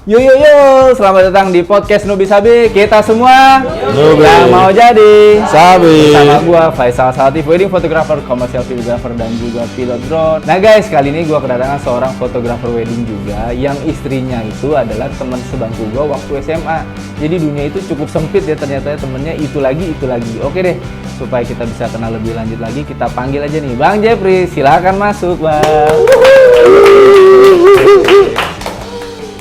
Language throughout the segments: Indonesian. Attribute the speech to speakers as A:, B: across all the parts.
A: Yo, selamat datang di podcast Nubi Sabi. Kita semua yang mau jadi
B: Sabi.
A: Sama gua Faisal Salati, wedding photographer, commercial videographer dan juga pilot drone. Nah guys, kali ini gua kedatangan seorang fotografer wedding juga yang istrinya itu adalah teman sebangku gua waktu SMA. Jadi dunia itu cukup sempit ya, ternyata temennya itu lagi. Oke deh, supaya kita bisa kenal lebih lanjut lagi, kita panggil aja nih Bang Jeffrey. Silakan masuk, Bang.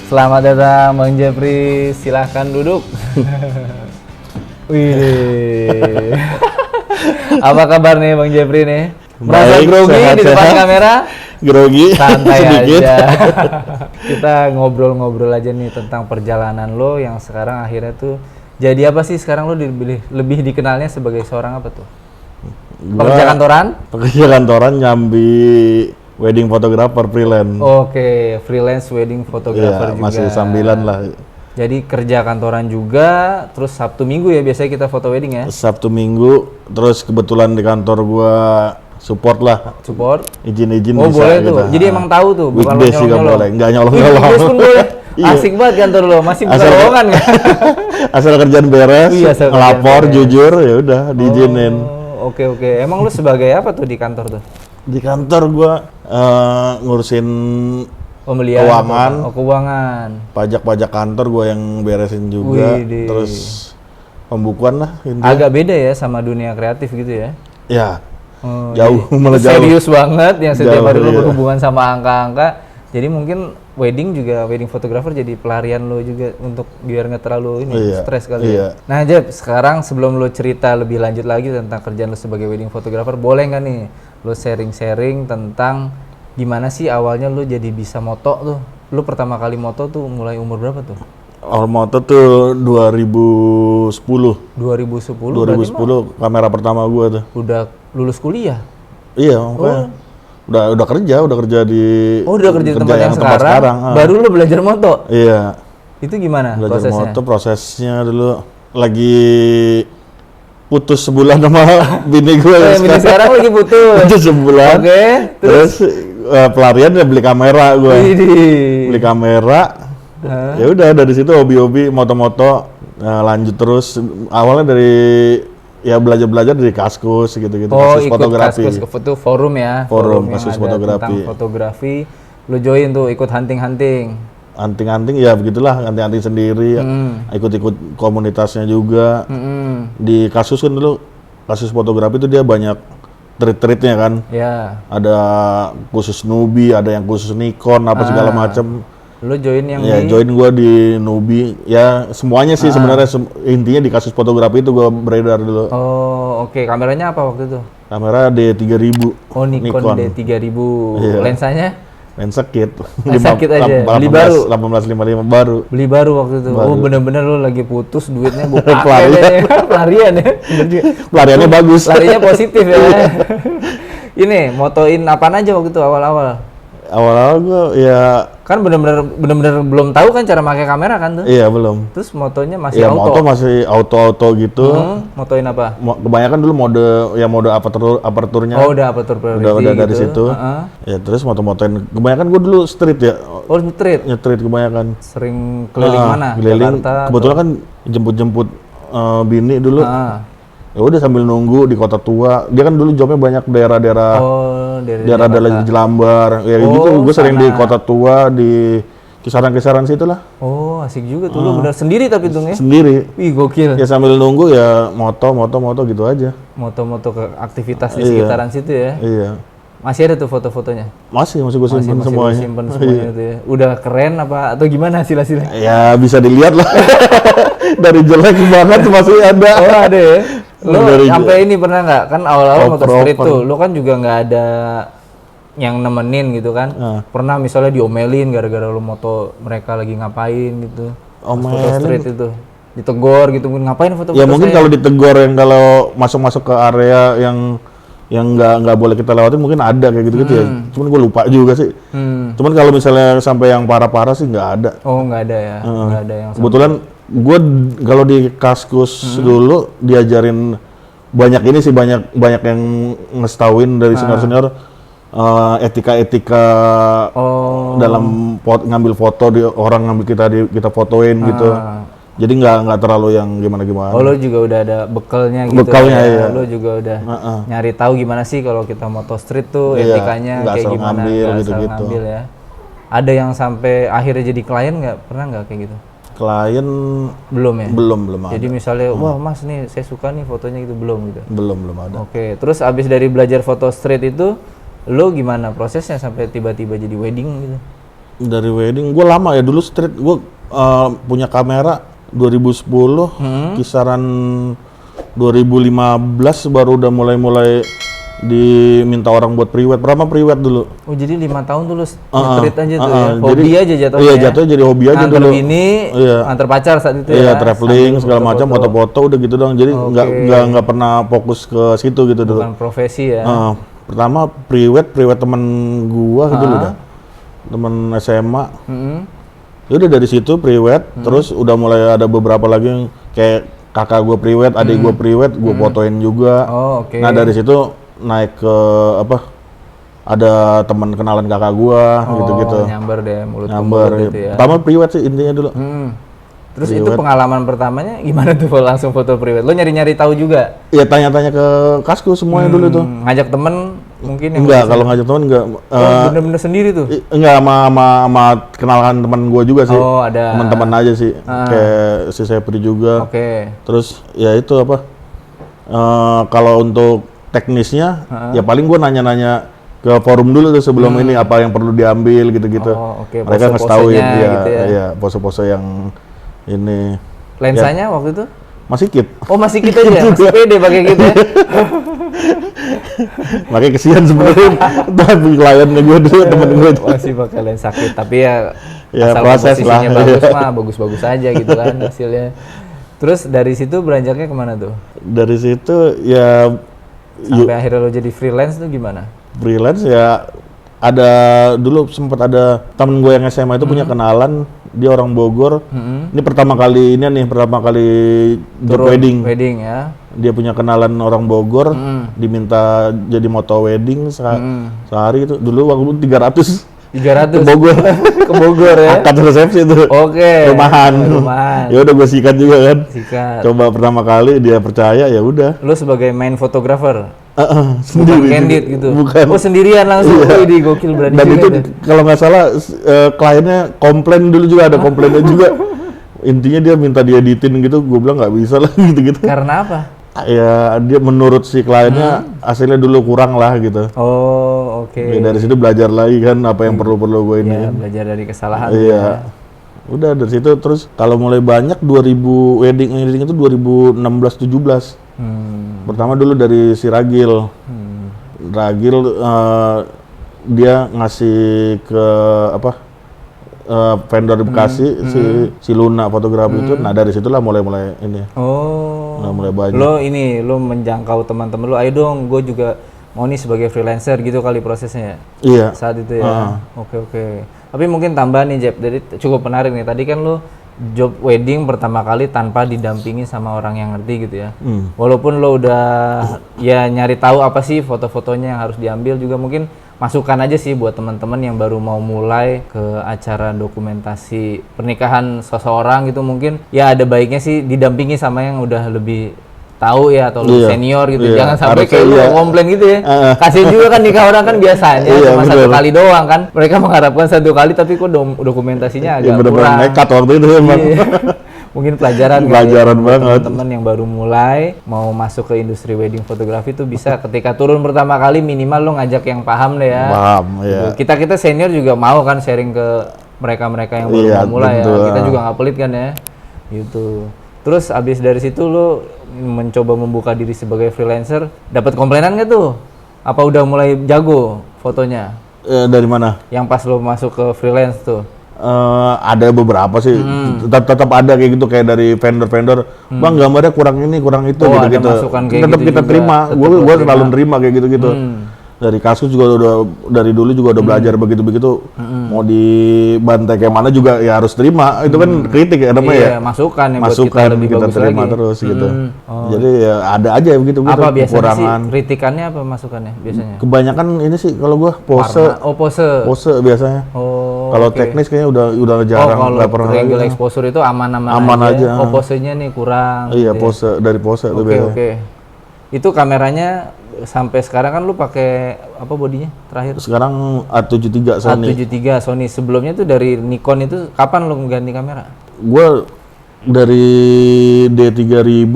A: Selamat datang Bang Jeffrey, silahkan duduk. Wih, apa kabar nih Bang Jeffrey nih? Merasa grogi di depan kamera?
B: Grogi,
A: santai
B: sedikit.
A: aja. Kita ngobrol-ngobrol aja nih tentang perjalanan lo yang sekarang akhirnya tuh jadi apa sih sekarang lo lebih dikenalnya sebagai seorang apa tuh? Pekerja kantoran nyambi
B: wedding photographer freelance.
A: Oke, freelance wedding photographer juga.
B: Masih sambilan lah.
A: Jadi kerja kantoran juga, terus Sabtu Minggu ya biasanya kita foto wedding ya?
B: Sabtu Minggu, terus kebetulan di kantor gua support lah.
A: Support?
B: Izin-izin
A: bisa.
B: Oh boleh
A: tuh, jadi emang tahu tuh,
B: bukan weekdays juga boleh, nggak nyolong-nyolong.
A: Weekdays pun boleh? Asik banget kantor lo, masih buka lowongan kan?
B: Asal kerjaan beres, ngelapor jujur, ya udah diizinin.
A: Oke, emang lu sebagai apa tuh di kantor tuh?
B: Di kantor gua ngurusin
A: pembelian keuangan.
B: Pajak kantor gua yang beresin juga. Terus pembukuan lah intinya.
A: Agak beda ya sama dunia kreatif gitu ya?
B: Ya. Jauh, malah jauh.
A: Serius banget yang setiap hari lo berhubungan sama angka-angka. Jadi mungkin wedding photographer jadi pelarian lo juga untuk biar nggak terlalu stres kali ya. Nah Jeff, sekarang sebelum lo cerita lebih lanjut lagi tentang kerjaan lo sebagai wedding photographer, boleh nggak nih lo sharing tentang gimana sih awalnya lo jadi bisa moto tuh? Lo pertama kali moto tuh mulai umur berapa tuh?
B: Awal moto tuh 2010.
A: 2010
B: kamera pertama gua tuh.
A: Udah lulus kuliah?
B: Iya, makanya. Udah kerja di
A: tempat yang sekarang. Baru lo belajar moto?
B: Iya.
A: Itu gimana
B: belajar prosesnya dulu lagi putus sebulan sama bini gue.
A: Bini sekarang lagi putus
B: sebulan.
A: Oke.
B: Terus pelarian ya beli kamera gue. Beli kamera. Ya udah dari situ hobi-hobi moto-moto, lanjut terus. Awalnya dari belajar dari Kaskus gitu-gitu.
A: Kasus fotografi. Kaskus itu forum ya.
B: Forum kasus fotografi.
A: Tentang fotografi. Lu join tuh ikut hunting.
B: Hunting ya begitulah, hunting sendiri, ikut komunitasnya juga. Di Kasus kan dulu, kasus fotografi itu dia banyak treat-treatnya kan.
A: Iya.
B: Ada khusus Nubi, ada yang khusus Nikon, segala macam.
A: Lu join yang
B: join gua di Nubi. Ya semuanya sih sebenarnya intinya di kasus fotografi itu gua beredar dulu.
A: Oh, oke. Kameranya apa waktu itu?
B: Kamera D3000.
A: Oh, Nikon D3000. Iya. Lensanya?
B: Lensa kit.
A: Sakit aja. Beli baru.
B: 1855 baru.
A: Beli baru waktu itu. Baru. Oh, bener-bener lu lagi putus duitnya gua
B: pakai.
A: Pelarian ya.
B: Pelariannya bagus.
A: Larinya positif ya. Ini motoin apaan aja waktu itu awal-awal?
B: Awal-awal gua ya
A: kan bener-bener belum tahu kan cara pakai kamera kan tuh?
B: Iya, belum.
A: Terus motonya masih auto?
B: Moto masih auto gitu.
A: Motoin apa?
B: Kebanyakan dulu mode aperturnya.
A: Oh, udah apertur priority.
B: Udah dari situ. Ya, terus moto-motoin. Kebanyakan gua dulu street ya.
A: Oh, street?
B: Street kebanyakan.
A: Sering keliling mana?
B: Keliling.
A: Jakarta,
B: kebetulan kan jemput bini dulu. Ya udah sambil nunggu di Kota Tua. Dia kan dulu jobnya banyak daerah-daerah Jelambar. Ya gitu, gue sering di Kota Tua, di kisaran-kisaran situ lah.
A: Oh, asik juga tuh. Lu bener sendiri tapi tuh ya?
B: Sendiri.
A: Wih, gokil.
B: Ya sambil nunggu ya moto gitu aja.
A: Moto-moto ke aktivitas di sekitaran situ ya?
B: Iya.
A: Masih ada tuh foto-fotonya?
B: Masih gue simpen semuanya.
A: Simpen semuanya tuh ya. Udah keren apa atau gimana hasil-hasilnya?
B: Ya bisa dilihat lah. Dari jelek banget masih ada.
A: Oh, ada ya. Lo sampai ini pernah nggak? Kan awal-awal motor street tuh, lo kan juga nggak ada yang nemenin gitu kan? Pernah misalnya diomelin gara-gara lo moto mereka lagi ngapain gitu? Foto street itu ditegor gitu, ngapain foto-foto?
B: Ya mungkin kalau ditegor yang kalau masuk-masuk ke area yang nggak boleh kita lewatin mungkin ada kayak gitu-gitu ya. Cuman gue lupa juga sih. Cuman kalau misalnya sampai yang parah-parah sih nggak ada.
A: Oh, nggak ada ya. Nggak ada yang
B: kebetulan gue kalau di Kaskus dulu diajarin banyak yang ngetauin dari senior-senior etika-etika dalam ngambil foto, orang ngambil kita fotoin gitu. Jadi nggak terlalu yang gimana-gimana.
A: Oh, lo juga udah ada bekalnya gitu.
B: Bekalnya ya.
A: Lo juga udah nyari tahu gimana sih kalau kita moto street tuh etikanya kayak gimana, nggak asal ngambil ya. Ada yang sampai akhirnya jadi klien nggak? Pernah nggak kayak gitu?
B: Klien
A: belum ya?
B: Belum ada.
A: Jadi misalnya, wah mas nih saya suka nih fotonya gitu, belum gitu?
B: Belum ada.
A: Oke, terus abis dari belajar foto street itu, lo gimana prosesnya sampai tiba-tiba jadi wedding gitu?
B: Dari wedding, gue lama ya dulu street, gue punya kamera 2010, kisaran 2015 baru udah mulai diminta orang buat priwet. Pertama priwet dulu.
A: Oh jadi 5 tahun dulu street aja tuh ya? Hobi
B: jadi,
A: aja jatuhnya.
B: Iya jatuhnya jadi hobi aja dulu.
A: Antar bini, antar pacar saat itu
B: ya? Iya, traveling segala macam, foto-foto udah gitu dong. Jadi nggak pernah fokus ke situ gitu dulu.
A: Bukan profesi ya?
B: Pertama priwet temen gua dulu dah. Temen SMA. Udah dari situ priwet, terus udah mulai ada beberapa lagi yang kayak kakak gua priwet, adik gua priwet, gua fotoin juga. Nah dari situ naik ke ada teman kenalan kakak gua gitu-gitu.
A: Nyamber deh mulut
B: gitu ya. Pertama priwet sih intinya dulu.
A: Terus priwet. Itu pengalaman pertamanya gimana tuh kalau langsung foto priwet? Lo nyari-nyari tahu juga?
B: Iya tanya-tanya ke kasku semuanya dulu tuh.
A: Ngajak temen mungkin yang
B: enggak, kalau ngajak temen enggak.
A: Bener-bener sendiri tuh?
B: Enggak, sama kenalan teman gua juga sih.
A: Oh ada.
B: Teman-teman aja sih. Kayak si Sepri juga. Terus ya itu apa? Kalau untuk teknisnya, ya paling gue nanya-nanya ke forum dulu tuh sebelum ini apa yang perlu diambil gitu-gitu. Mereka ngasih tauin
A: gitu ya.
B: Iya, pose-pose yang ini.
A: Lensanya waktu itu?
B: Masih kit.
A: Oh masih kit aja, masih pede pakai gitu ya?
B: Makanya kesian sebenarnya, tapi kliennya gue dulu temen gue itu.
A: Masih pakai lensa kit, tapi ya asal
B: proses
A: posisinya bagus mah bagus-bagus aja gitu kan hasilnya. Terus dari situ beranjaknya kemana tuh?
B: Dari situ ya
A: sampai akhirnya lo jadi freelance tuh gimana?
B: Freelance ya ada dulu sempat ada temen gue yang SMA itu punya kenalan, dia orang Bogor. Ini pertama kali job wedding
A: ya.
B: Dia punya kenalan orang Bogor, diminta jadi moto wedding sehari itu dulu waktu 300 ke Bogor.
A: Ke Bogor ya.
B: Akad resepsi itu. Rumahan. Ya udah gue sikat juga kan. Coba pertama kali dia percaya ya udah.
A: Lu sebagai main fotografer.
B: Sendiri.
A: Bukan candid gitu.
B: Bukan.
A: Oh sendirian langsung. Iya. Di gokil berani.
B: Dan itu kalau nggak salah kliennya komplain dulu juga, ada komplainnya juga. Intinya dia minta dieditin gitu, gue bilang nggak bisa lah gitu.
A: Karena apa?
B: Ya dia menurut si kliennya hasilnya dulu kurang lah gitu. Ya, dari situ belajar lagi kan apa yang perlu gue ini.
A: Ya, belajar dari kesalahan.
B: Iya. Udah dari situ terus kalau mulai banyak 2000 wedding itu 2016-17. Pertama dulu dari si Ragil. Ragil dia ngasih ke vendor di Bekasi si Luna fotografi itu. Nah dari situlah mulai ini. Mulai banyak.
A: Lo menjangkau teman-teman lo, ayo dong gue juga mau nih sebagai freelancer gitu kali prosesnya.
B: Iya.
A: Saat itu ya. Oke. Tapi mungkin tambahan nih Jeb, jadi cukup menarik nih. Tadi kan lo job wedding pertama kali tanpa didampingi sama orang yang ngerti gitu ya. Walaupun lo udah ya nyari tahu apa sih foto-fotonya yang harus diambil, juga mungkin masukan aja sih buat teman-teman yang baru mau mulai ke acara dokumentasi pernikahan seseorang gitu, mungkin ya ada baiknya sih didampingi sama yang udah lebih tahu ya atau lebih senior gitu. Jangan sampai kayak lu komplain gitu ya. Kasian juga kan nikah orang kan biasanya cuma satu kali doang kan. Mereka mengharapkan satu kali tapi kok dokumentasinya agak kurang.
B: Nekat waktu itu emang.
A: Mungkin pelajaran
B: banget.
A: Teman-teman yang baru mulai mau masuk ke industri wedding fotografi itu bisa ketika turun pertama kali minimal lo ngajak yang paham deh ya.
B: Paham, ya.
A: Kita senior juga mau kan sharing ke mereka-mereka yang baru mau mulai ya. Kita juga nggak pelit kan ya. Gitu. Terus abis dari situ lo mencoba membuka diri sebagai freelancer, dapat komplainan nggak tuh? Apa udah mulai jago fotonya?
B: Dari mana?
A: Yang pas lo masuk ke freelance tuh?
B: Ada beberapa sih, tetap ada kayak gitu, kayak dari vendor-vendor, bang gambarnya kurang ini kurang itu gitu.
A: Tetap
B: kita
A: gitu
B: terima, gue selalu nerima kayak gitu. Dari Kaskus juga dari dulu juga udah belajar begitu-begitu. Mau dibantai kayak mana juga ya harus terima. Itu kan kritik ya namanya ya.
A: Masukan yang buat
B: Masukan
A: kita lebih
B: kita
A: bagus
B: terima
A: lagi.
B: terus gitu. Jadi ya ada aja begitu
A: Apa biasanya
B: kekurangan.
A: sih kritikannya apa masukannya biasanya?
B: Kebanyakan ini sih kalau gua pose.
A: Warna. Oh, pose.
B: Pose biasanya.
A: Oh.
B: Kalau teknis kayaknya udah jarang, nggak pernah lagi.
A: Triangle exposure itu aman-aman
B: Aman aja.
A: Oh, posenya nih kurang.
B: Iya,
A: gitu ya.
B: pose dari pose tuh biasanya.
A: Oke. Itu kameranya sampai sekarang kan lu pakai apa bodinya terakhir?
B: Sekarang A73 Sony.
A: A73 Sony. Sebelumnya tuh dari Nikon itu kapan lu ganti kamera?
B: Gua dari D3000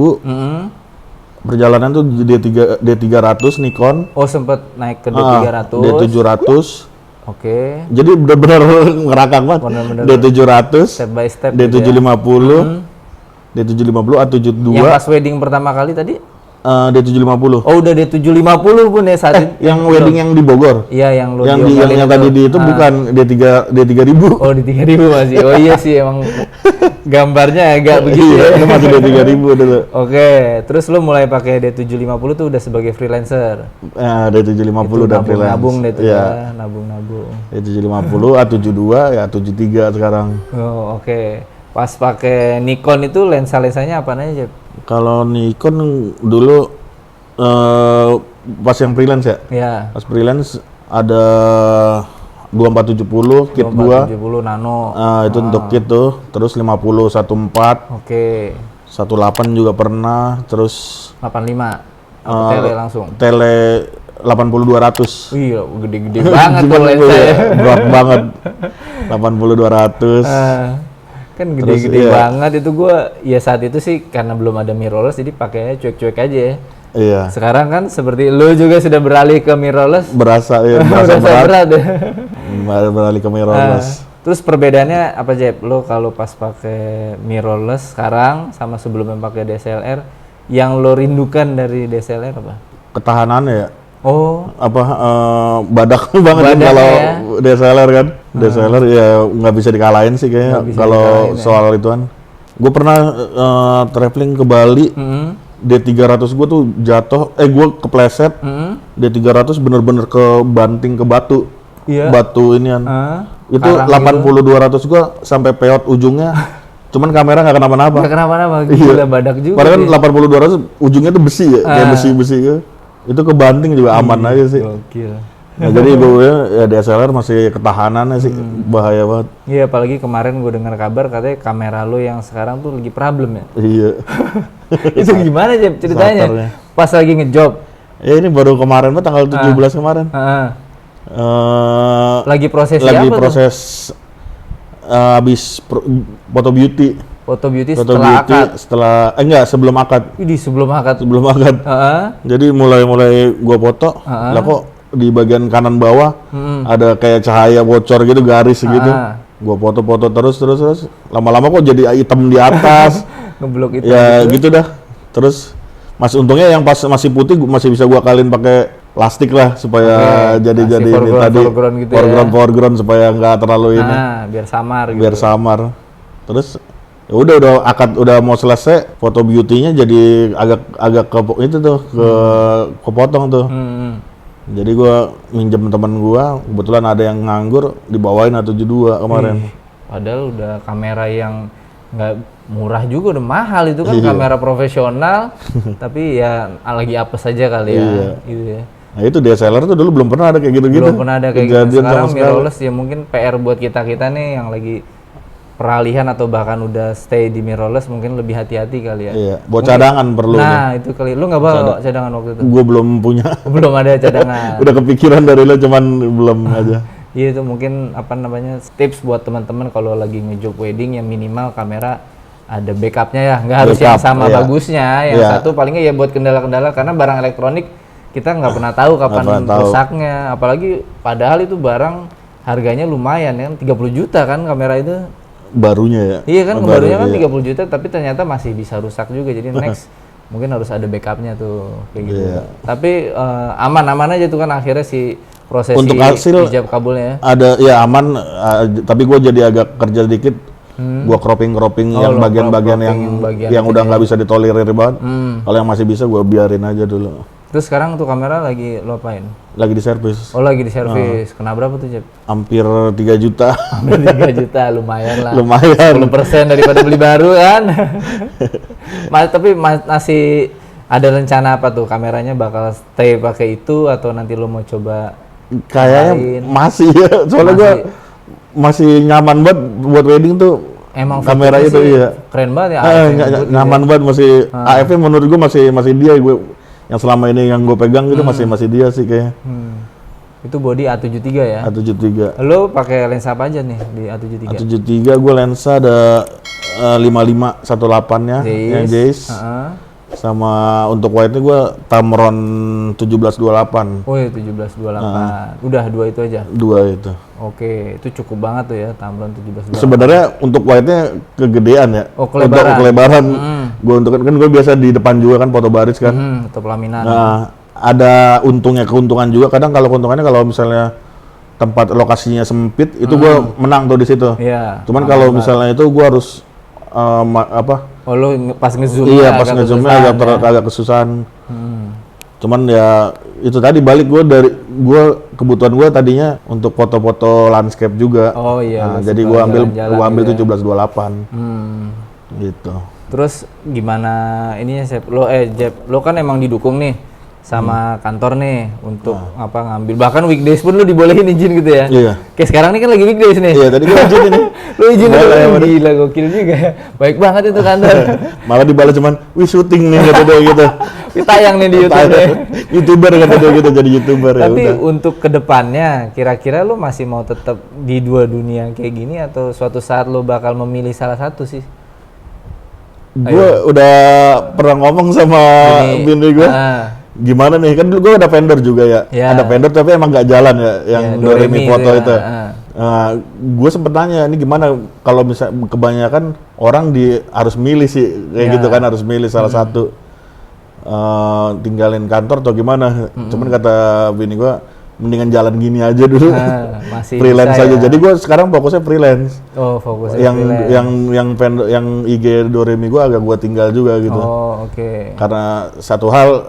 B: perjalanan tuh D300 Nikon.
A: Oh, sempet naik ke D300.
B: D700.
A: Oke.
B: Jadi benar-benar ngerakak banget.
A: Bener-bener
B: D700,
A: step by step.
B: D750, D750, A72.
A: Yang pas wedding pertama kali tadi?
B: D750.
A: Oh, udah D750 pun ya saat itu.
B: Yang wedding yang di Bogor.
A: Iya, yang lu
B: yang tadi di itu bukan D3000.
A: Oh, di 3000 masih. Oh iya sih emang gambarnya agak begitu ya.
B: Itu masih D3000 dulu.
A: Oke, terus lu mulai pakai D750 tuh udah sebagai freelancer.
B: D750 udah freelance.
A: Nabung deh tuh
B: ya.
A: Nabung.
B: D750, A72, ya A73 sekarang.
A: Oh, oke. Pas pakai Nikon itu lensa-lensanya apa aja?
B: Kalau Nikon dulu pas yang freelance ya?
A: Iya.
B: Pas freelance ada 2470 kit
A: 2470 nano.
B: Itu untuk kit tuh. Terus 50 14.
A: Oke.
B: 18 juga pernah. Terus
A: 85. Tele langsung.
B: Tele 80-200.
A: Wih, gede-gede banget tuh lensa ya.
B: Berat banget. 80-200.
A: Kan gede-gede banget itu gua ya saat itu sih karena belum ada mirrorless jadi pakainya cuek-cuek aja ya.
B: Iya.
A: Sekarang kan seperti lu juga sudah beralih ke mirrorless.
B: Berasa
A: berat ya.
B: Beralih ke mirrorless.
A: Terus perbedaannya apa Jeb? Lu kalau pas pakai mirrorless sekarang sama sebelumnya pakai DSLR yang lo rindukan dari DSLR apa?
B: Ketahanannya ya.
A: Oh,
B: badak banget kan kalau
A: ya.
B: DSLR kan. DSLR ya nggak bisa dikalahin sih kayaknya kalau soal ituan. Gue pernah traveling ke Bali. D300 gue tuh jatuh, gue kepleset. D300 bener-bener kebanting ke batu.
A: Iya.
B: Batu inian. Itu 80-200 gue sampai peot ujungnya. Cuman kamera nggak kenapa-napa.
A: Nggak kenapa-napa, gila badak juga.
B: Padahal kan 80-200 ujungnya tuh besi ya, kayak besi-besi gitu. Itu kebanting juga aman aja sih.
A: Gokil.
B: Nah, jadi gue ya DSLR masih ketahanannya sih bahaya banget.
A: Iya, apalagi kemarin gue dengar kabar katanya kamera lo yang sekarang tuh lagi problem ya.
B: Iya.
A: Itu gimana Jeb ceritanya?
B: Satarnya.
A: Pas lagi ngejob.
B: Ya ini baru kemarin Pak, tanggal 17 kemarin.
A: Lagi proses
B: lagi
A: apa
B: proses habis foto beauty.
A: Foto beauty
B: Foto
A: setelah
B: beauty
A: akad.
B: enggak sebelum akad.
A: Ini sebelum akad.
B: Sebelum akad. Jadi mulai gua foto, lah kok di bagian kanan bawah ada kayak cahaya bocor gitu, garis gitu. Gua foto-foto terus lama-lama kok jadi hitam di atas.
A: Ngeblok itu.
B: Ya gitu dah. Terus untungnya yang pas masih putih masih bisa gua kalin pakai plastik lah supaya jadi ini tadi
A: gitu
B: foreground supaya nggak terlalu ini.
A: Biar samar gitu.
B: Biar samar. Terus ya udah akad udah mau selesai, foto beauty-nya jadi agak ke itu tuh kepotong tuh. Jadi gua minjem teman gua, kebetulan ada yang nganggur, dibawain A72 kemarin.
A: Padahal udah kamera yang nggak murah juga, udah mahal itu kan. Kamera profesional tapi ya lagi apes saja kali ya. Gitu ya.
B: Nah itu DSLR tuh dulu belum pernah ada kayak gitu-gitu.
A: Belum pernah ada kayak gitu. Sekarang mirrorless ya mungkin PR buat kita nih yang lagi peralihan atau bahkan udah stay di mirrorless mungkin lebih hati-hati kali ya.
B: Iya, buat cadangan perlu.
A: Nah, itu kali. Lu nggak bawa cadangan waktu itu?
B: Gue belum punya.
A: Belum ada cadangan.
B: Udah kepikiran dari lo, cuman belum aja.
A: Iya, itu mungkin tips buat teman-teman kalau lagi ngejob wedding yang minimal kamera ada backupnya ya, nggak harus yang sama bagusnya. Yang satu palingnya ya buat kendala-kendala, karena barang elektronik kita nggak pernah tahu kapan rusaknya. Apalagi padahal itu barang harganya lumayan ya, 30 juta kan kamera itu.
B: Barunya ya?
A: Iya kan, barunya kan 30 juta, tapi ternyata masih bisa rusak juga. Jadi next mungkin harus ada backupnya tuh kayak gitu. Tapi aman-aman aja tuh kan akhirnya si proses
B: untuk hasil
A: hijab kabulnya.
B: Ada ya aman, tapi gue jadi agak kerja dikit. Gue cropping yang bagian-bagian yang udah nggak bisa ditolerir banget. Kalau yang masih bisa gue biarin aja dulu.
A: Terus sekarang tuh kamera lagi lo apain?
B: Lagi di servis.
A: Oh lagi di servis. Kena berapa tuh Jeb?
B: Hampir 3 juta.
A: Hampir 3 juta, lumayan lah.
B: Lumayan.
A: 10% daripada beli baru kan. Tapi masih ada rencana apa tuh? Kameranya bakal stay pakai itu atau nanti lo mau coba?
B: Kayaknya masih ya. Soalnya gue masih nyaman banget buat wedding tuh.
A: Emang
B: kamera itu iya.
A: Keren banget ya.
B: Nyaman banget masih. AF menurut gue masih dia gue. Yang selama ini yang gue pegang gitu masih dia sih kayaknya.
A: Itu body A73 ya?
B: A73.
A: Lo pakai lensa apa aja nih di A73?
B: A73 gue lensa ada 55 18-nya yang Zeiss. Sama untuk wide-nya gue Tamron 1728.
A: Oh iya 1728. Udah 2 itu aja?
B: 2 itu.
A: Oke, itu cukup banget tuh ya Tamron 1728.
B: Sebenarnya untuk wide-nya kegedean ya.
A: Oh kelebaran.
B: Untuk kelebaran. Gue untuk kan gue biasa di depan juga kan foto baris kan.
A: Atau pelaminan.
B: Nah, ada keuntungan juga. Kadang kalau keuntungannya kalau misalnya tempat lokasinya sempit itu gue menang tuh di situ.
A: Iya.
B: Cuman kalau misalnya itu gue harus
A: Oh lo pas ngezoom
B: iya pas ngezoomnya agak kesusahan. Cuman ya itu tadi balik gue kebutuhan gue tadinya untuk foto-foto landscape juga.
A: Oh iya.
B: Nah, jadi gue ambil 1728 gitu.
A: Terus gimana ininya Jeb? Lo kan emang didukung nih sama kantor nih untuk ngambil, bahkan weekdays pun lu dibolehin izin gitu ya.
B: Iya.
A: Kayak sekarang ini kan lagi weekdays nih.
B: Iya, tadi gue izin ini.
A: Lu izin gila gokil juga ya. Baik banget itu kantor.
B: Malah dibalas cuman, "Wih, syuting nih," kata dia gitu.
A: Tayang nih di YouTube nih.
B: YouTuber kata dia gitu, jadi YouTuber ya.
A: Tapi untuk kedepannya, kira-kira lu masih mau tetap di dua dunia kayak gini atau suatu saat lu bakal memilih salah satu sih?
B: Gue udah pernah ngomong sama bini gue. Gimana nih, kan dulu gue ada vendor juga ya. Ada vendor tapi emang nggak jalan ya, yang Doremi foto itu. Gue sempet nanya, ini gimana kalau misalnya kebanyakan orang harus milih sih, kayak gitu kan, harus milih salah satu. Tinggalin kantor atau gimana. Cuman kata bini gue, mendingan jalan gini aja dulu,
A: masih
B: freelance aja.
A: Ya.
B: Jadi gue sekarang fokusnya freelance.
A: Oh, fokusnya
B: freelance. Yang IG Doremi gue agak gue tinggal juga gitu.
A: Oh, oke.
B: Karena satu hal,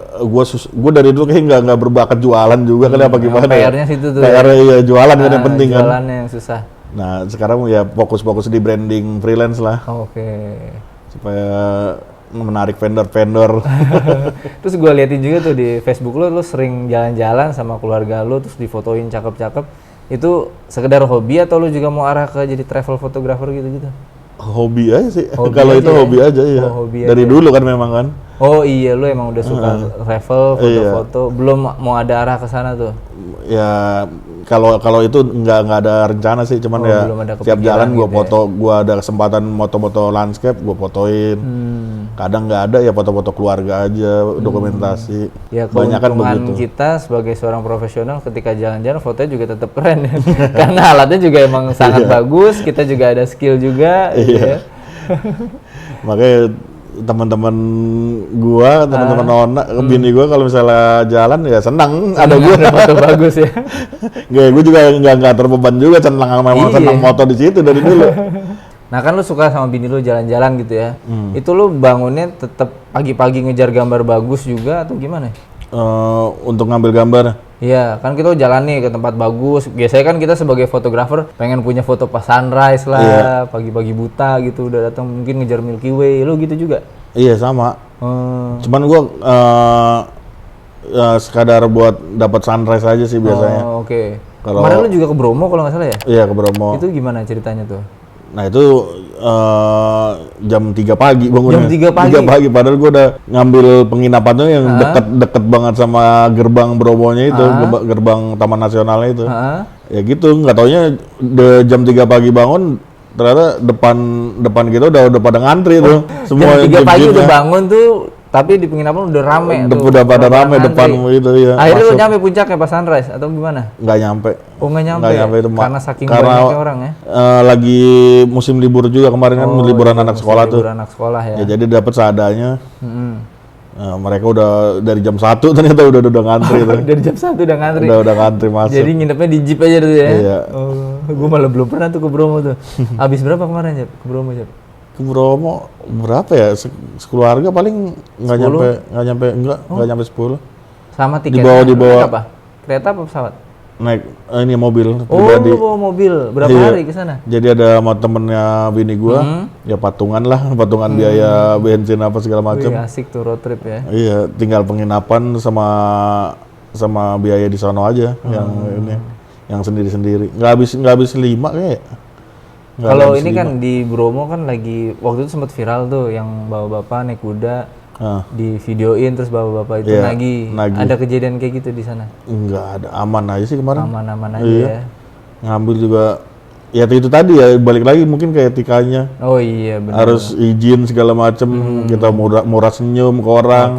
B: gue dari dulu kayak nggak berbakat jualan juga, kali apa gimana.
A: PR-nya situ tuh.
B: PR-nya iya, jualan kan yang penting kan.
A: Jualannya yang susah.
B: Nah sekarang ya fokus di branding freelance lah.
A: Oke.
B: Supaya menarik vendor-vendor.
A: Terus gue liatin juga tuh di Facebook lu sering jalan-jalan sama keluarga lu, terus difotoin cakep-cakep. Itu sekedar hobi atau lu juga mau arah ke jadi travel photographer gitu-gitu?
B: Hobi aja sih. Kalau itu hobi aja ya. Hobi dari aja. Dulu kan memang kan.
A: Oh iya, lu emang udah suka travel, foto-foto. Belum mau ada arah ke sana tuh? Ya
B: kalau itu nggak ada rencana sih, cuman ya tiap jalan gue foto, gue ada kesempatan foto-foto landscape gue fotoin. Kadang nggak ada ya foto-foto keluarga aja, dokumentasi.
A: Ya keuntungan kita sebagai seorang profesional ketika jalan-jalan fotonya juga tetap keren ya. Karena alatnya juga emang sangat bagus, kita juga ada skill juga. Ya.
B: Makanya teman-teman gua, teman-teman Nona, bini gua kalau misalnya jalan ya senang ada gua
A: foto bagus ya.
B: Gua juga nggak terbeban juga, senang moto di situ dari dulu.
A: Nah kan lu suka sama bini lu jalan-jalan gitu ya. Itu lu bangunnya tetap pagi-pagi ngejar gambar bagus juga atau gimana?
B: Untuk ngambil gambar.
A: Iya, kan kita jalan nih ke tempat bagus. Biasanya kan kita sebagai fotografer pengen punya foto pas sunrise lah, pagi-pagi buta gitu udah datang mungkin ngejar Milky Way. Lu gitu juga?
B: Iya sama. Cuman gua sekadar buat dapat sunrise aja sih biasanya.
A: Oh, oke. Kemarin lu juga ke Bromo kalau nggak salah ya?
B: Iya, ke Bromo.
A: Itu gimana ceritanya tuh?
B: Nah itu jam 3 pagi bangunnya.
A: Jam 3 pagi?
B: Padahal gue udah ngambil penginapannya yang deket banget sama gerbang Bromonya itu, gerbang Taman Nasionalnya itu. Ya gitu, nggak taunya jam 3 pagi bangun, ternyata depan kita udah pada ngantri tuh. Semua
A: jam 3 pagi udah bangun tuh, tapi di penginapan udah rame tuh.
B: Udah pada rame depan itu ya.
A: Akhirnya lu nyampe puncaknya pas sunrise atau gimana?
B: Nggak nyampe.
A: Oh nggak nyampe itu, karena saking
B: banyaknya
A: orang ya?
B: Lagi musim libur juga kemarin kan, liburan anak sekolah tuh.
A: Liburan anak sekolah ya.
B: Ya jadi dapat seadanya. Mereka udah dari jam 1 ternyata udah ngantri tuh.
A: Dari jam 1 udah ngantri?
B: Udah ngantri masuk.
A: Jadi nginepnya di jeep aja tuh ya?
B: Iya.
A: Gue malah belum pernah tuh ke Bromo tuh. Habis berapa kemarin Jep? Ke Bromo Jep?
B: Ke Bromo berapa ya? Sekeluarga paling nggak nyampe 10.
A: Sama tiketnya.
B: Dibawa
A: apa? Kereta apa pesawat?
B: Naik ini mobil
A: pribadi. Oh, bawa mobil. Berapa hari ke sana?
B: Jadi ada sama temennya bini gua, ya patungan biaya bensin apa segala macam.
A: Asik tuh road trip ya.
B: Iya, tinggal penginapan sama biaya di sono aja yang sendiri-sendiri. Nggak habis 5 kayak.
A: Kalau ini 5. Kan di Bromo kan lagi waktu itu sempat viral tuh yang bawa bapak naik kuda. Di videoin terus bapak-bapak itu nagih. Ada kejadian kayak gitu di sana?
B: Enggak ada, aman aja sih kemarin.
A: Aman-aman aja ya.
B: Ngambil juga, ya itu tadi ya balik lagi mungkin ke etikanya.
A: Oh iya benar.
B: Harus izin segala macem, kita murah senyum ke orang.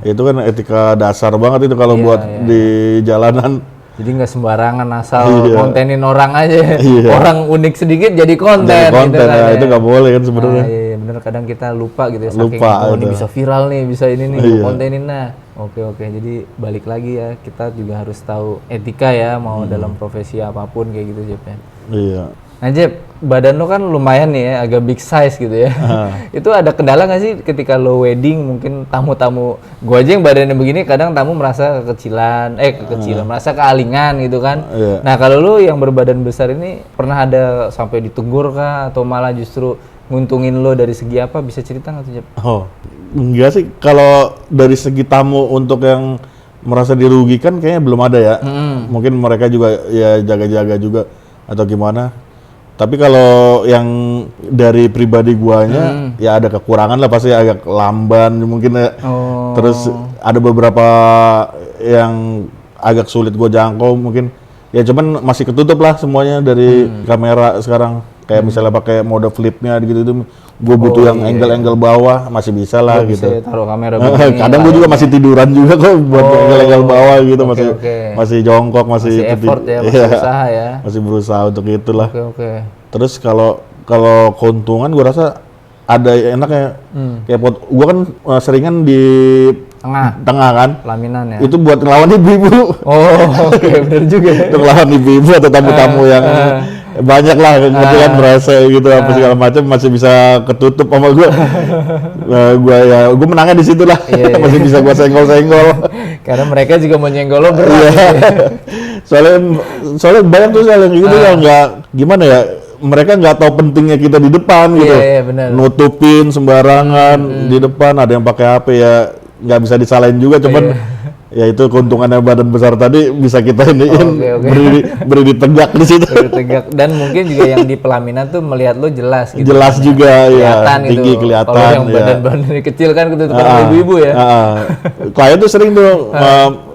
B: Itu kan etika dasar banget itu kalau buat di jalanan.
A: Jadi nggak sembarangan asal kontenin orang aja. Orang unik sedikit jadi konten.
B: Gitu kan, itu nggak boleh kan sebenarnya.
A: Iya bener, kadang kita lupa gitu ya. Lupa. Ini bisa viral nih, bisa ini nih, kontenin nah. Oke. Jadi balik lagi ya, kita juga harus tahu etika ya, mau dalam profesi apapun kayak gitu Jep ya. Iya. Nah Jep, badan lo kan lumayan nih ya, agak big size gitu ya. Itu ada kendala nggak sih ketika lo wedding, mungkin tamu-tamu, gua aja yang badannya begini, kadang tamu merasa kekecilan, merasa kealingan gitu kan. Nah kalau lo yang berbadan besar ini, pernah ada sampai ditegur kah, atau malah justru nguntungin lo dari segi apa, bisa cerita nggak tuh Jep?
B: Oh, enggak sih, kalau dari segi tamu untuk yang merasa dirugikan kayaknya belum ada ya. Mungkin mereka juga ya jaga-jaga juga atau gimana. Tapi kalau yang dari pribadi guanya ya ada kekurangan lah, pasti agak lamban mungkin ya. Terus ada beberapa yang agak sulit gua jangkau mungkin. Ya cuman masih ketutup lah semuanya dari kamera sekarang. Kayak misalnya pakai mode flipnya gitu itu, gue butuh yang angle bawah masih bisa lah gitu.
A: Bisa taruh kamera
B: kadang gue juga masih tiduran juga kok buat angle bawah gitu, masih jongkok, masih
A: effort ya, masih berusaha ya.
B: Masih berusaha untuk itulah.
A: Oke.
B: Terus kalau keuntungan gue rasa ada enaknya. Kayak gue kan seringan di tengah kan,
A: pelaminan ya.
B: Itu buat ngelawan ibu-ibu.
A: Oke, benar juga.
B: Untuk ngelawan ibu-ibu atau tamu-tamu yang banyak lah, kemudian berasa gitu apa segala macam, masih bisa ketutup sama gue. Gue menangnya di situ lah. Masih bisa gue senggol-senggol.
A: Karena mereka juga mau nyenggol lo berat.
B: Soalnya banyak tuh yang gitu yang nggak gimana ya. Mereka nggak tahu pentingnya kita di depan gitu.
A: Bener.
B: Nutupin sembarangan di depan, ada yang pakai HP ya nggak bisa disalahin juga, cuman ya itu keuntungannya badan besar tadi bisa kita berdiri tegak di situ.
A: Tegak, dan mungkin juga yang di pelaminan tuh melihat lo jelas gitu.
B: Jelas juga ya, tinggi
A: gitu.
B: Kelihatan.
A: Kalau yang badan-badan kecil kan ketutupan ibu-ibu ya.
B: Klien tuh sering tuh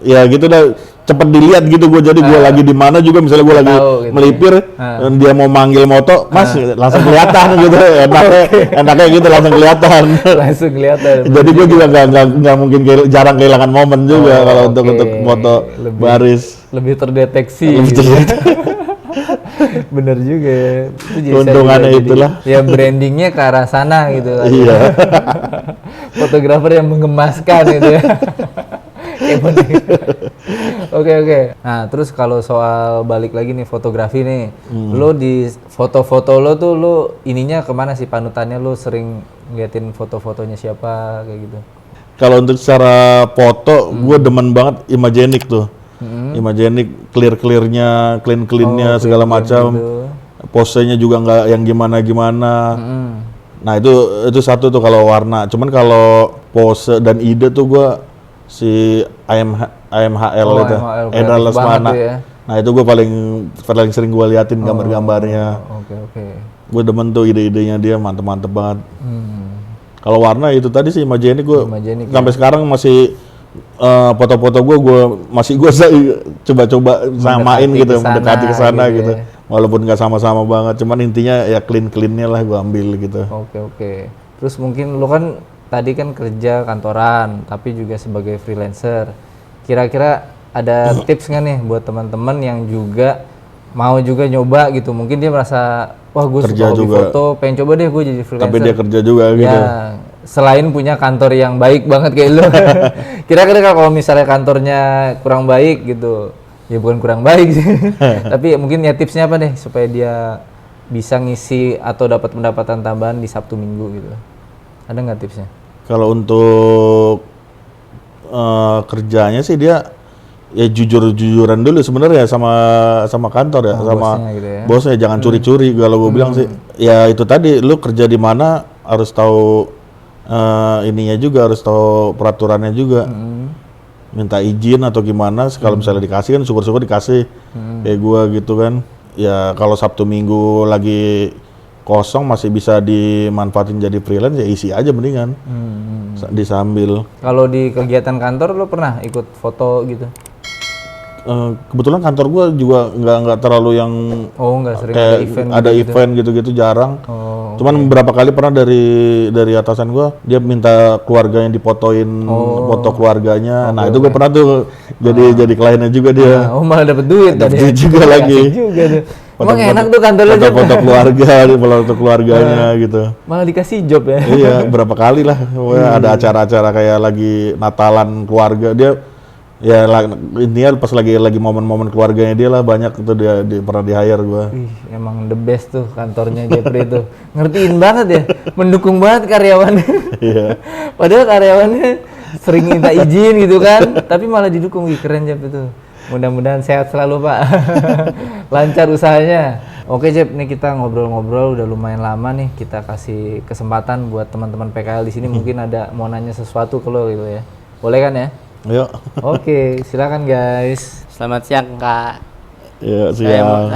B: ya gitu dah, cepet dilihat gitu gue, jadi gue lagi di mana juga, misalnya gue lagi gitu melipir, dia mau manggil moto, Mas langsung kelihatan gitu, enaknya gitu langsung kelihatan. Jadi gue juga nggak mungkin jarang kehilangan momen juga kalau untuk moto baris.
A: Lebih terdeteksi. Bener juga ya.
B: Keuntungannya itulah.
A: Ya brandingnya ke arah sana gitu.
B: Iya.
A: Fotografer yang menggemaskan gitu ya. Oke. Nah, terus kalau soal balik lagi nih fotografi nih, lo di foto-foto lo tuh lo ininya kemana sih panutannya? Lo sering ngeliatin foto-fotonya siapa kayak gitu?
B: Kalau untuk secara foto, gue demen banget Imagenik tuh. Imagenik, clear-clearnya, clean-cleannya segala macam. Gitu. Posenya juga nggak yang gimana-gimana. Nah itu satu tuh kalau warna. Cuman kalau pose dan ide tuh gue si AMHL itu, Endra Lesmana. Ya. Nah itu gue paling sering gue liatin gambar-gambarnya.
A: Oke.
B: Gue demen tuh ide-idenya dia, mantep banget. Kalau warna itu tadi sih Imagenik, gue sampai sekarang masih foto-foto gue masih coba-coba samain gitu, mendekati ke sana gitu. Ya. Walaupun nggak sama-sama banget, cuman intinya ya clean-cleannya lah gue ambil gitu.
A: Oke. Terus mungkin lo kan tadi kan kerja kantoran, tapi juga sebagai freelancer. Kira-kira ada tips nggak nih buat teman-teman yang juga mau juga nyoba gitu? Mungkin dia merasa, wah gue suka hobi foto, pengen coba deh gue jadi freelancer.
B: Tapi dia kerja juga gitu.
A: Ya, selain punya kantor yang baik banget kayak lu. Kira-kira kalau misalnya kantornya kurang baik gitu, ya bukan kurang baik sih. Tapi mungkin ya tipsnya apa deh supaya dia bisa ngisi atau dapat pendapatan tambahan di Sabtu Minggu gitu? Ada nggak tipsnya?
B: Kalau untuk kerjanya sih dia ya jujur-jujuran dulu sebenarnya sama kantor ya, sama
A: bosnya gitu ya.
B: Bosnya, jangan curi-curi. Kalau gue bilang sih, ya itu tadi, lu kerja di mana harus tahu ininya juga, harus tahu peraturannya juga. Minta izin atau gimana, kalau misalnya dikasih kan syukur-syukur dikasih. Kayak gue gitu kan. Ya kalau Sabtu Minggu lagi kosong masih bisa dimanfaatin jadi freelance, ya isi aja mendingan. Disambil.
A: Kalau di kegiatan kantor lo pernah ikut foto gitu?
B: Kebetulan kantor gua juga nggak terlalu yang
A: nggak sering
B: kayak
A: ada event
B: ada
A: gitu.
B: event gitu-gitu, jarang. Cuman
A: Okay.
B: beberapa kali pernah dari atasan gua, dia minta keluarganya difotoin, foto keluarganya. Nah itu gue pernah tuh jadi kliennya juga dia.
A: Malah dapet duit.
B: Dapet duit juga lagi.
A: Juga tuh. Emang enak tuh kantornya.
B: Foto keluarga, foto keluarganya gitu.
A: Malah dikasih job ya.
B: Iya, berapa kali lah. Ada acara-acara kayak lagi Natalan keluarga, dia ya intinya pas lagi momen-momen keluarganya dia lah, banyak itu dia pernah di hire gua.
A: Emang the best tuh kantornya Jepri tuh. Ngertiin banget ya, mendukung banget karyawannya.
B: Iya.
A: Padahal karyawannya sering minta izin gitu kan, tapi malah didukung. Keren Jep itu. Mudah-mudahan sehat selalu Pak. Lancar usahanya. Oke Jep, nih kita ngobrol-ngobrol udah lumayan lama nih. Kita kasih kesempatan buat teman-teman PKL di sini mungkin ada mau nanya sesuatu ke lo gitu ya. Boleh kan ya?
B: Ayo.
A: Oke, silakan guys.
C: Selamat siang Kak.
B: Ya, siang.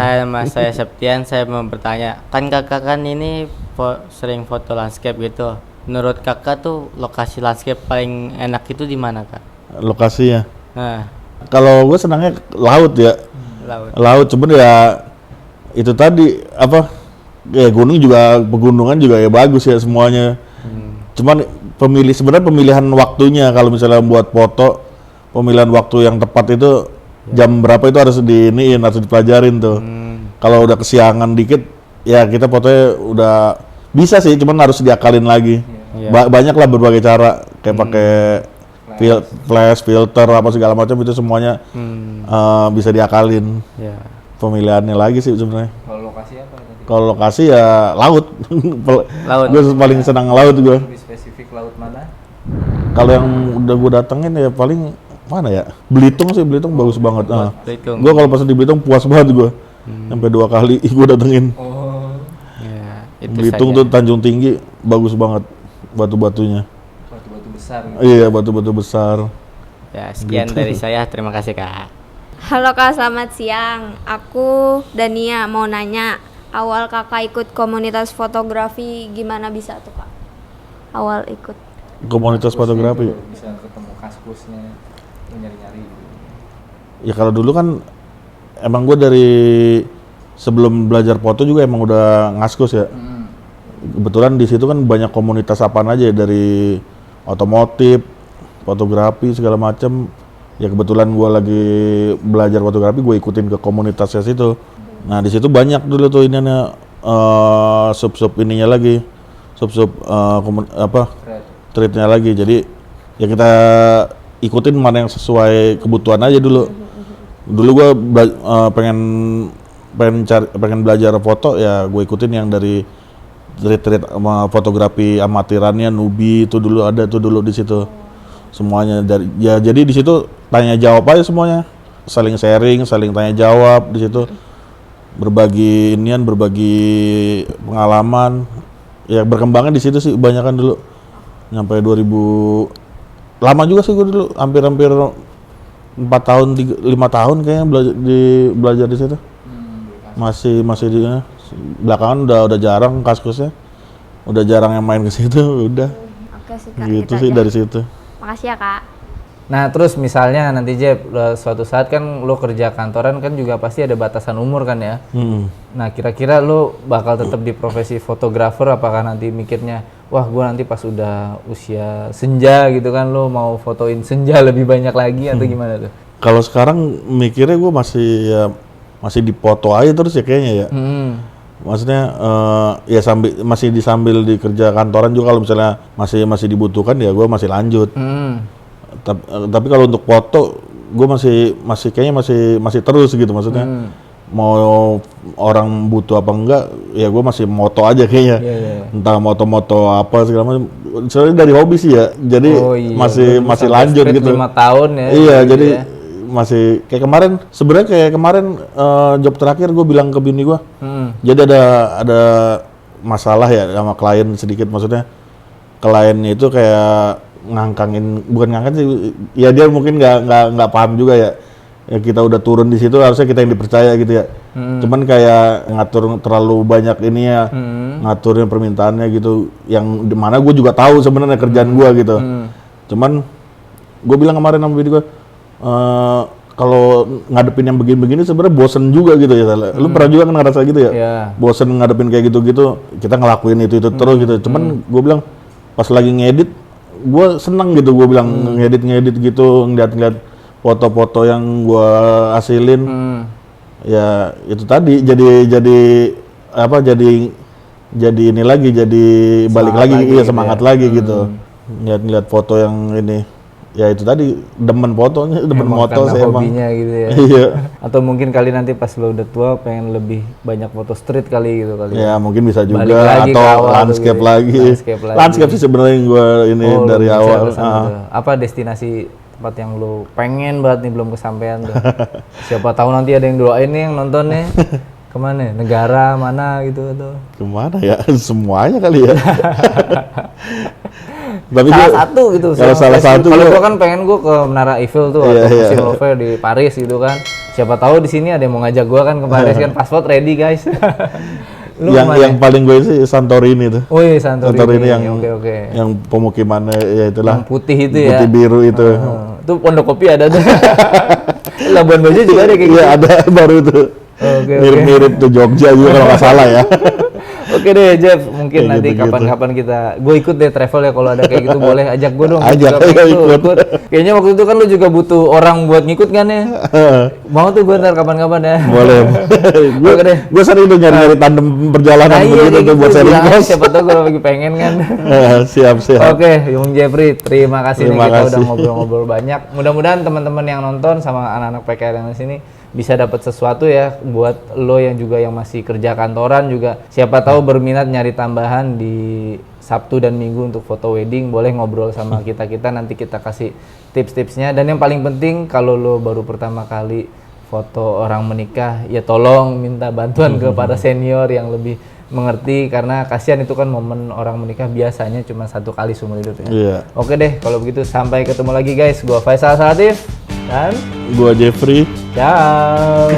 C: Saya Septian, saya mau bertanya. Kan kakak kan ini sering foto landscape gitu. Menurut kakak tuh lokasi landscape paling enak itu di mana Kak?
B: Lokasinya.
C: Nah,
B: Kalau gue senangnya laut ya.
C: laut.
B: Laut cuman ya itu tadi apa? Ya gunung juga, pegunungan juga ya bagus ya semuanya. Cuman sebenarnya pemilihan waktunya, kalau misalnya buat foto, pemilihan waktu yang tepat itu jam berapa itu harus harus dipelajarin tuh. Kalau udah kesiangan dikit ya kita fotonya udah bisa sih, cuman harus diakalin lagi. Banyak lah berbagai cara, kayak pakai flash, filter apa segala macam, itu semuanya bisa diakalin. Pemilihannya lagi sih sebenarnya.
A: Kalau lokasi apa tadi?
B: Kalau lokasi ya laut.
C: Laut.
B: Gue paling senang laut gue.
A: Lebih spesifik laut mana?
B: Kalau yang udah gue datengin ya paling mana ya? Belitung sih, Belitung bagus banget.
C: Belitung.
B: Gue kalau pas di Belitung puas banget gue. Sampai 2 kali gue datengin.
C: Ya, itu
B: Belitung
C: saja.
B: tuh Tanjung Tinggi bagus banget batu-batunya.
A: Batu-batu besar gitu.
B: Iya, batu-batu besar.
C: Ya, sekian dari saya. Terima kasih Kak.
D: Halo Kak, selamat siang. Aku Dania mau nanya, awal Kakak ikut komunitas fotografi gimana bisa tuh Kak? Awal ikut.
B: Komunitas fotografi.
A: Bisa ketemu kaskusnya, nyari-nyari.
B: Ya kalau dulu kan emang gue dari sebelum belajar foto juga emang udah ngaskus ya. Kebetulan di situ kan banyak komunitas apaan aja ya, dari otomotif, fotografi segala macem. Ya kebetulan gue lagi belajar fotografi, gue ikutin ke komunitasnya situ. Nah di situ banyak dulu tuh ininya sub ininya lagi, sub threadnya lagi. Jadi ya kita ikutin mana yang sesuai kebutuhan aja dulu. Dulu gue pengen belajar foto, ya gue ikutin yang dari thread sama fotografi amatirannya, Nubi itu dulu ada tuh dulu di situ. Semuanya jadi di situ tanya jawab aja semuanya, saling sharing, saling tanya jawab di situ, berbagi pengalaman, ya berkembangnya di situ sih kebanyakan dulu, sampai 2000, lama juga sih gue dulu, hampir 4 tahun, 5 tahun kayaknya belajar di situ, masih di belakangan udah jarang kaskusnya, udah jarang yang main ke situ, udah.
D: Oke sih Kak.
B: Gitu
D: gitu
B: sih
D: aja.
B: dari situ.
D: Makasih ya Kak.
A: Nah terus misalnya nanti Jeb, suatu saat kan lo kerja kantoran kan juga pasti ada batasan umur kan ya. Nah kira-kira lo bakal tetap di profesi fotografer, apakah nanti mikirnya wah gue nanti pas udah usia senja gitu kan lo mau fotoin senja lebih banyak lagi atau gimana tuh?
B: Kalau sekarang mikirnya gue masih dipoto aja terus ya kayaknya ya. Maksudnya ya sambil di kerja kantoran juga, kalau misalnya masih dibutuhkan ya gue masih lanjut. Tapi kalau untuk foto gue masih kayaknya masih terus gitu, maksudnya mau orang butuh apa enggak, ya gue masih moto aja kayaknya. Entah moto-moto apa segala macam. Soalnya dari hobi sih ya, jadi masih lanjut gitu.
A: 5 tahun ya.
B: Iya, jadi masih kayak kemarin job terakhir gue bilang ke bini gue. Jadi ada masalah ya sama klien sedikit, maksudnya kliennya itu kayak bukan ngangkang sih, ya dia mungkin nggak paham juga ya. Ya kita udah turun di situ, harusnya kita yang dipercaya gitu ya. Cuman kayak ngatur terlalu banyak ini ya, ngaturin permintaannya gitu, yang dimana gue juga tahu sebenarnya kerjaan gue gitu. Cuman gue bilang kemarin sama bini gue, kalau ngadepin yang begini-begini sebenarnya bosen juga gitu ya. Lu pernah juga kan ngerasa gitu ya? Bosen ngadepin kayak gitu-gitu, kita ngelakuin itu terus gitu. Cuman gue bilang pas lagi ngedit, gue seneng gitu, gue bilang ngedit gitu, ngeliat foto-foto yang gue hasilin. Ya itu tadi jadi ini lagi, jadi balik lagi semangat lagi gitu. Ngeliat foto yang ini, ya itu tadi demen fotonya, demen moto saya emang.
A: Hobinya gitu ya.
B: Iya.
A: Atau mungkin kali nanti pas lo udah tua pengen lebih banyak foto street kali gitu kali.
B: Ya mungkin bisa juga, atau landscape
A: gitu.
B: lagi. Landscape sih sebenarnya yang gue ini dari awal.
A: Apa destinasi tempat yang lo pengen banget nih belum kesampaian tuh? Siapa tahu nanti ada yang doain nih, yang nonton nih. Kemana? Negara mana gitu atau?
B: Kemana ya? Semuanya kali ya. Tapi
A: salah satu. Kalau gua kan pengen gua ke Menara Eiffel tuh, atau Museum Louvre di Paris gitu kan. Siapa tahu di sini ada yang mau ngajak gua kan ke Paris kan, paspor ready guys.
B: yang paling gue sih Santorini tuh.
A: Oh iya, Santorini yang
B: yang pemukimannya ya itulah.
A: Yang putih itu ya.
B: Putih biru itu.
A: Itu Pondok Kopi ada tuh. Labuan Bajo juga ada kayak gitu.
B: Iya, ada baru tuh. Mirip-mirip tuh Jogja juga kalau nggak salah ya.
A: Oke deh Jeff, mungkin nanti kapan-kapan gue ikut deh travel ya, kalau ada kayak gitu boleh ajak gue dong.
B: Ikut.
A: Kayaknya waktu itu kan lu juga butuh orang buat ngikut kan ya. Mau tuh gue ntar kapan-kapan ya.
B: Boleh. Gue sering tuh nyari tandem perjalanan begitu tuh buat sharing kos.
A: Siapa tahu gue lagi pengen kan.
B: Siap.
A: Oke, Yung Jeffrey, terima kasih nih, kita udah ngobrol-ngobrol banyak. Mudah-mudahan teman-teman yang nonton sama anak-anak PKL yang di sini bisa dapat sesuatu ya buat lo yang juga yang masih kerja kantoran juga. Siapa tahu berminat nyari tambahan di Sabtu dan Minggu untuk foto wedding, boleh ngobrol sama kita nanti kita kasih tips-tipsnya. Dan yang paling penting kalau lo baru pertama kali foto orang menikah, ya tolong minta bantuan ke para senior yang lebih mengerti, karena kasihan itu kan momen orang menikah biasanya cuma satu kali seumur hidup ya.
B: Iya.
A: Oke deh, kalau begitu sampai ketemu lagi guys. Gua Faisal Salatif dan
B: gua Jeffrey.
A: Ciao.